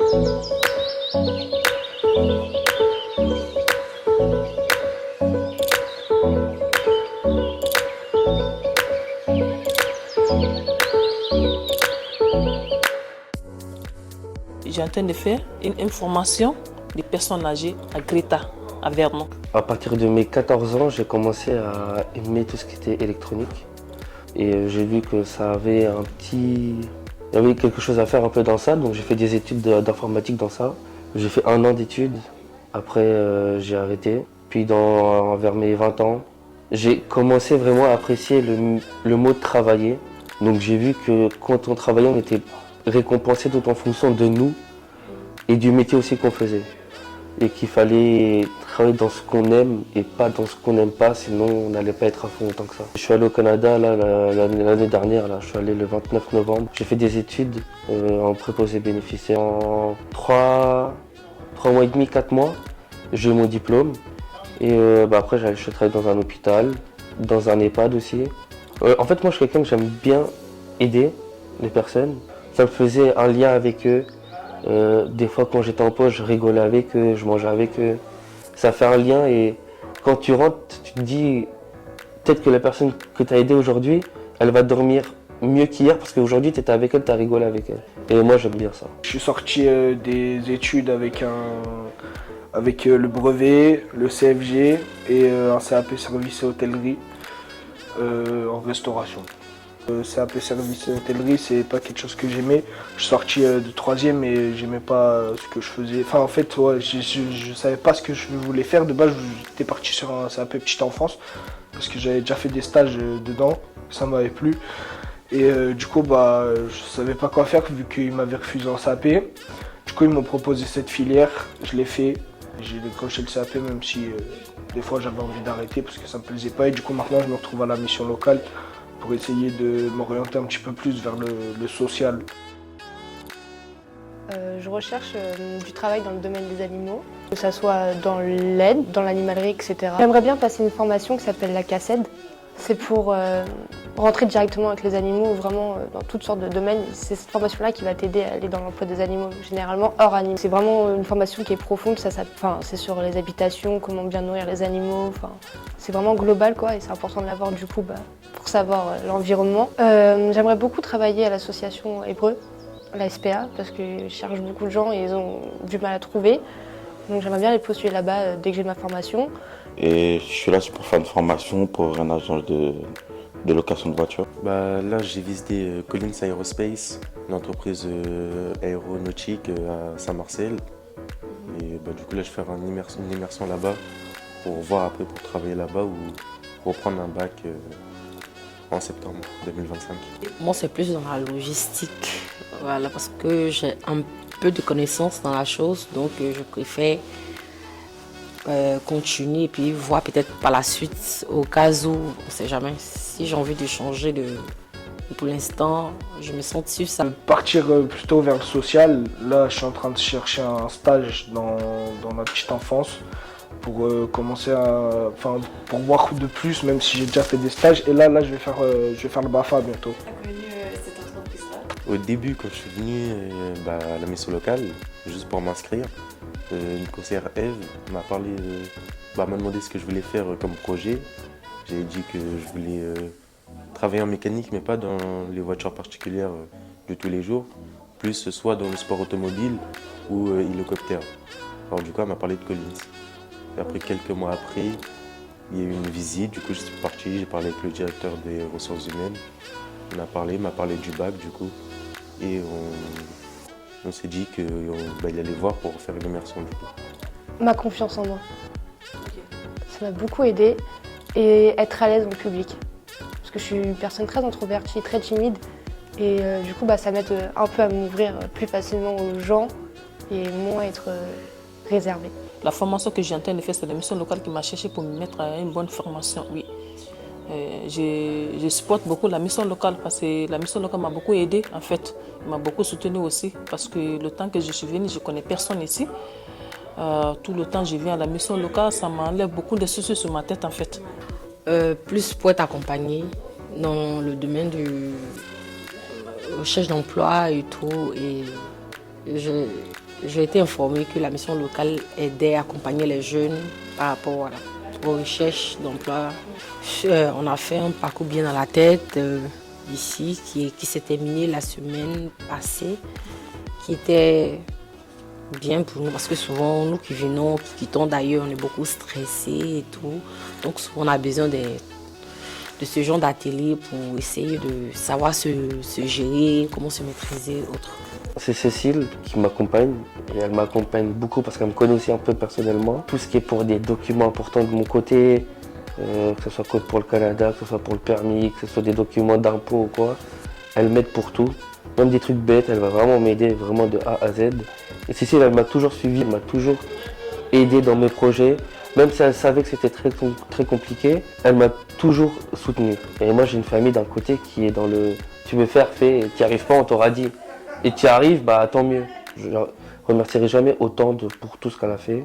J'ai en train de faire une formation des personnes âgées à Greta, à Vernon. À partir de mes 14 ans, j'ai commencé à aimer tout ce qui était électronique. Et j'ai vu que ça avait il y avait quelque chose à faire un peu dans ça, donc j'ai fait des études d'informatique dans ça. J'ai fait 1 an d'études, après j'ai arrêté. Puis vers mes 20 ans, j'ai commencé vraiment à apprécier le mot travailler. Donc j'ai vu que quand on travaillait, on était récompensé tout en fonction de nous et du métier aussi qu'on faisait. Et qu'il fallait travailler dans ce qu'on aime et pas dans ce qu'on n'aime pas, sinon on n'allait pas être à fond autant que ça. Je suis allé au Canada l'année dernière, je suis allé le 29 novembre. J'ai fait des études en préposé bénéficiaire. En 3 mois et demi, 4 mois, j'ai eu mon diplôme. Et après, je travaille dans un hôpital, dans un EHPAD aussi. En fait, moi, je suis quelqu'un que j'aime bien aider les personnes. Ça me faisait un lien avec eux. Des fois, quand j'étais en poste, je rigolais avec eux, je mangeais avec eux. Ça fait un lien et quand tu rentres, tu te dis peut-être que la personne que tu as aidée aujourd'hui, elle va dormir mieux qu'hier parce qu'aujourd'hui, tu étais avec elle, tu as rigolé avec elle. Et moi, j'aime bien ça. Je suis sorti des études avec le brevet, le CFG et un CAP service et hôtellerie en restauration. CAP service et hôtellerie, c'est pas quelque chose que j'aimais. Je suis sorti de 3e et j'aimais pas ce que je faisais. Enfin, en fait, ouais, je savais pas ce que je voulais faire. De base, j'étais parti sur un CAP petite enfance parce que j'avais déjà fait des stages dedans. Ça m'avait plu. Et du coup, je savais pas quoi faire vu qu'ils m'avaient refusé un CAP. Du coup, ils m'ont proposé cette filière. Je l'ai fait. J'ai décroché le CAP même si des fois j'avais envie d'arrêter parce que ça me plaisait pas. Et du coup, maintenant, je me retrouve à la mission locale pour essayer de m'orienter un petit peu plus vers le social. Je recherche du travail dans le domaine des animaux, que ce soit dans l'aide, dans l'animalerie, etc. J'aimerais bien passer une formation qui s'appelle la CACED. C'est pour rentrer directement avec les animaux, vraiment dans toutes sortes de domaines. C'est cette formation-là qui va t'aider à aller dans l'emploi des animaux, généralement hors animaux. C'est vraiment une formation qui est profonde, c'est sur les habitations, comment bien nourrir les animaux. C'est vraiment global quoi, et c'est important de l'avoir du coup pour savoir l'environnement. J'aimerais beaucoup travailler à l'association Hébreu, la SPA, parce qu'ils cherchent beaucoup de gens et ils ont du mal à trouver. Donc j'aimerais bien aller postuler là-bas dès que j'ai ma formation. Et je suis là pour faire une formation pour un agent de location de voiture. Là, j'ai visité Collins Aerospace, une entreprise aéronautique à Saint-Marcel. Et du coup, là, je vais faire une immersion là-bas pour voir après pour travailler là-bas ou reprendre un bac en septembre 2025. Moi, c'est plus dans la logistique, voilà, parce que j'ai un peu de connaissances dans la chose, donc je préfère continuer et puis voir peut-être par la suite, au cas où, on ne sait jamais, si j'ai envie de changer pour l'instant, je me sens dessus ça. Partir plutôt vers le social, là je suis en train de chercher un stage dans ma petite enfance pour commencer pour voir de plus, même si j'ai déjà fait des stages. Et là je vais faire le BAFA bientôt. Tu as connu cette entreprise-là? Au début, quand je suis venu à la mission locale, juste pour m'inscrire, une conseillère Eve m'a demandé ce que je voulais faire comme projet. J'ai dit que je voulais travailler en mécanique, mais pas dans les voitures particulières de tous les jours, plus soit dans le sport automobile ou hélicoptère. Alors du coup, elle m'a parlé de Collins. Et après, quelques mois après, il y a eu une visite, du coup je suis parti, j'ai parlé avec le directeur des ressources humaines. Il m'a parlé du bac du coup, et on s'est dit qu'il allait voir pour faire une immersion du coup. Ma confiance en moi. Ça m'a beaucoup aidé et être à l'aise en public. Parce que je suis une personne très introvertie, très timide et du coup ça m'aide un peu à m'ouvrir plus facilement aux gens et moins être réservée. La formation que j'ai en train de faire, c'est la mission locale qui m'a cherché pour me mettre à une bonne formation, oui. Je supporte beaucoup la mission locale parce que la mission locale m'a beaucoup aidé en fait. Elle m'a beaucoup soutenu aussi parce que le temps que je suis venue, je ne connais personne ici. Tout le temps que je viens à la mission locale, ça m'enlève beaucoup de soucis sur ma tête en fait. Plus pour être accompagnée dans le domaine de recherche d'emploi et tout. Et J'ai été informée que la mission locale aidait à accompagner les jeunes par rapport voilà, aux recherches d'emploi. On a fait un parcours bien dans la tête ici qui s'est terminé la semaine passée, qui était bien pour nous parce que souvent nous qui venons, qui quittons d'ailleurs, on est beaucoup stressés et tout. Donc souvent on a besoin de ce genre d'atelier pour essayer de savoir se gérer, comment se maîtriser, autre. C'est Cécile qui m'accompagne et elle m'accompagne beaucoup parce qu'elle me connaît aussi un peu personnellement. Tout ce qui est pour des documents importants de mon côté, que ce soit code pour le Canada, que ce soit pour le permis, que ce soit des documents d'impôt ou quoi, elle m'aide pour tout. Même des trucs bêtes, elle va vraiment m'aider vraiment de A à Z. Et Cécile, elle m'a toujours suivi, elle m'a toujours aidé dans mes projets. Même si elle savait que c'était très compliqué, elle m'a toujours soutenu. Et moi j'ai une famille d'un côté qui est dans le tu veux faire, fais, et tu n'y arrives pas, on t'aura dit. Et tu y arrives, bah tant mieux. Je ne remercierai jamais autant pour tout ce qu'elle a fait.